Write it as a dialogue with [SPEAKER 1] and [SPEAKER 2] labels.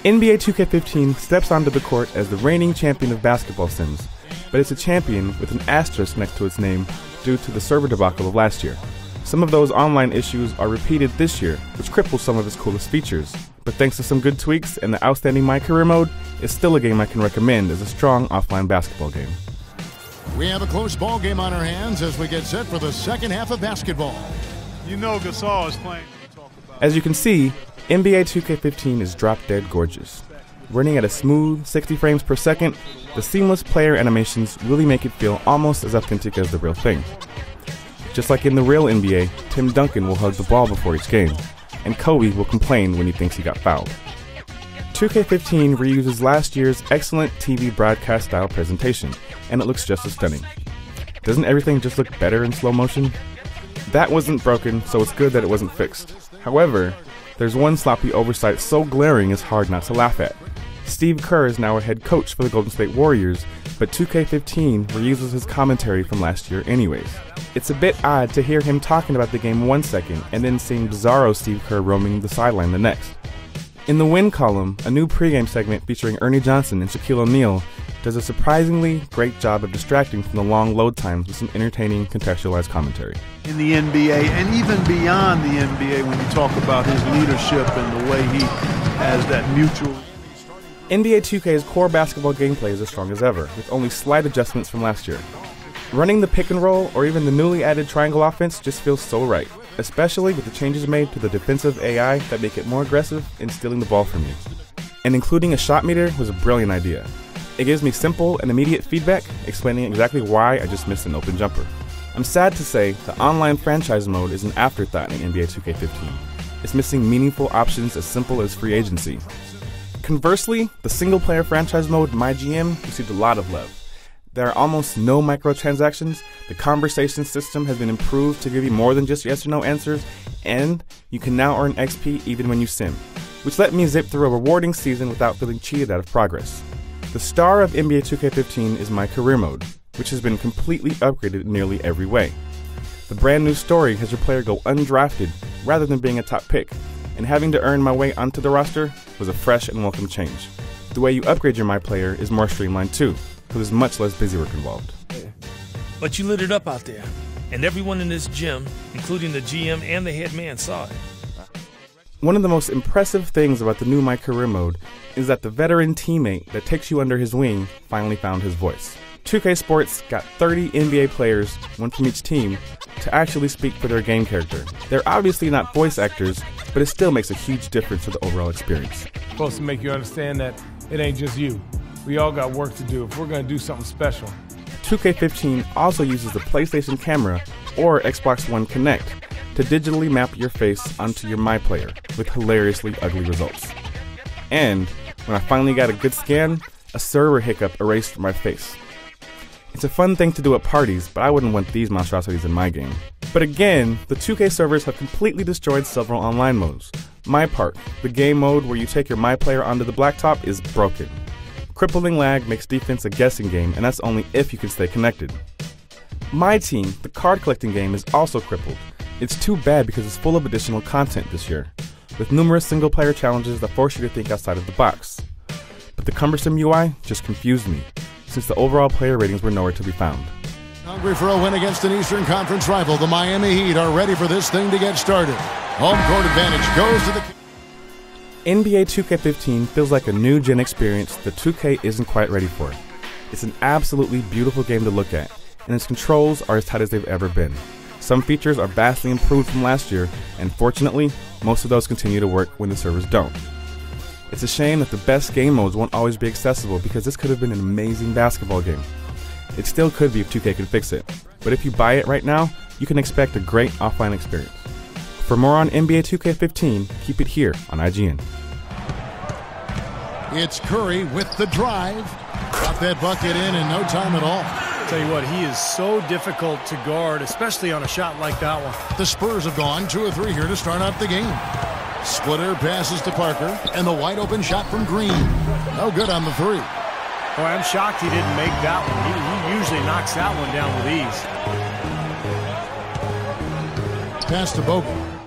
[SPEAKER 1] NBA 2K15 steps onto the court as the reigning champion of basketball sims, but it's a champion with an asterisk next to its name due to the server debacle of last year. Some of those online issues are repeated this year, which cripples some of its coolest features. But thanks to some good tweaks and the outstanding My Career mode, it's still a game I can recommend as a strong offline basketball game.
[SPEAKER 2] We have a close ball game on our hands as we get set for the second half of basketball.
[SPEAKER 3] You know Gasol is playing.
[SPEAKER 1] As you can see, NBA 2K15 is drop-dead gorgeous. Running at a smooth 60 frames per second, the seamless player animations really make it feel almost as authentic as the real thing. Just like in the real NBA, Tim Duncan will hug the ball before each game, and Kobe will complain when he thinks he got fouled. 2K15 reuses last year's excellent TV broadcast-style presentation, and it looks just as stunning. Doesn't everything just look better in slow motion? That wasn't broken, so it's good that it wasn't fixed. However, there's one sloppy oversight so glaring it's hard not to laugh at. Steve Kerr is now a head coach for the Golden State Warriors, but 2K15 reuses his commentary from last year anyways. It's a bit odd to hear him talking about the game one second and then seeing bizarro Steve Kerr roaming the sideline the next. In the win column, a new pregame segment featuring Ernie Johnson and Shaquille O'Neal does a surprisingly great job of distracting from the long load times with some entertaining contextualized commentary.
[SPEAKER 3] In the NBA and even beyond the NBA, when you talk about his leadership and the way he has that mutual.
[SPEAKER 1] NBA 2K's core basketball gameplay is as strong as ever, with only slight adjustments from last year. Running the pick and roll or even the newly added triangle offense just feels so right, especially with the changes made to the defensive AI that make it more aggressive in stealing the ball from you. And including a shot meter was a brilliant idea. It gives me simple and immediate feedback explaining exactly why I just missed an open jumper. I'm sad to say the online franchise mode is an afterthought in NBA 2K15. It's missing meaningful options as simple as free agency. Conversely, the single-player franchise mode, My IGN, received a lot of love. There are almost no microtransactions, the conversation system has been improved to give you more than just yes or no answers, and you can now earn XP even when you sim, which let me zip through a rewarding season without feeling cheated out of progress. The star of NBA 2K15 is My Career mode, which has been completely upgraded in nearly every way. The brand new story has your player go undrafted rather than being a top pick, and having to earn my way onto the roster was a fresh and welcome change. The way you upgrade your My Player is more streamlined too, so there's much less busy work involved.
[SPEAKER 4] But you lit it up out there, and everyone in this gym, including the GM and the head man, saw it.
[SPEAKER 1] One of the most impressive things about the new My Career mode is that the veteran teammate that takes you under his wing finally found his voice. 2K Sports got 30 NBA players, one from each team, to actually speak for their game character. They're obviously not voice actors, but it still makes a huge difference to the overall experience.
[SPEAKER 5] It's supposed to make you understand that it ain't just you. We all got work to do if we're going to do something special.
[SPEAKER 1] 2K15 also uses the PlayStation Camera or Xbox One Kinect to digitally map your face onto your My Player with hilariously ugly results. And when I finally got a good scan, a server hiccup erased my face. It's a fun thing to do at parties, but I wouldn't want these monstrosities in my game. But again, the 2K servers have completely destroyed several online modes. My Park, the game mode where you take your My Player onto the blacktop, is broken. Crippling lag makes defense a guessing game, and that's only if you can stay connected. My Team, the card collecting game, is also crippled. It's too bad because it's full of additional content this year, with numerous single player challenges that force you to think outside of the box. But the cumbersome UI just confused me, since the overall player ratings were nowhere to be found.
[SPEAKER 2] Hungry for a win against an Eastern Conference rival, the Miami Heat are ready for this thing to get started. Home court advantage goes to the...
[SPEAKER 1] NBA 2K15 feels like a new-gen experience that 2K isn't quite ready for. It's an absolutely beautiful game to look at, and its controls are as tight as they've ever been. Some features are vastly improved from last year, and fortunately, most of those continue to work when the servers don't. It's a shame that the best game modes won't always be accessible because this could have been an amazing basketball game. It still could be if 2K can fix it, but if you buy it right now, you can expect a great offline experience. For more on NBA 2K15, keep it here on IGN.
[SPEAKER 2] It's Curry with the drive. Got that bucket in no time at all.
[SPEAKER 6] Tell you what, he is so difficult to guard, especially on a shot like that one.
[SPEAKER 2] The Spurs have gone 2 of 3 here to start out the game. Splitter passes to Parker, and the wide open shot from Green. No good on the 3.
[SPEAKER 6] Boy, I'm shocked he didn't make that one. He usually knocks that one down with ease.
[SPEAKER 2] Pass to Bogut.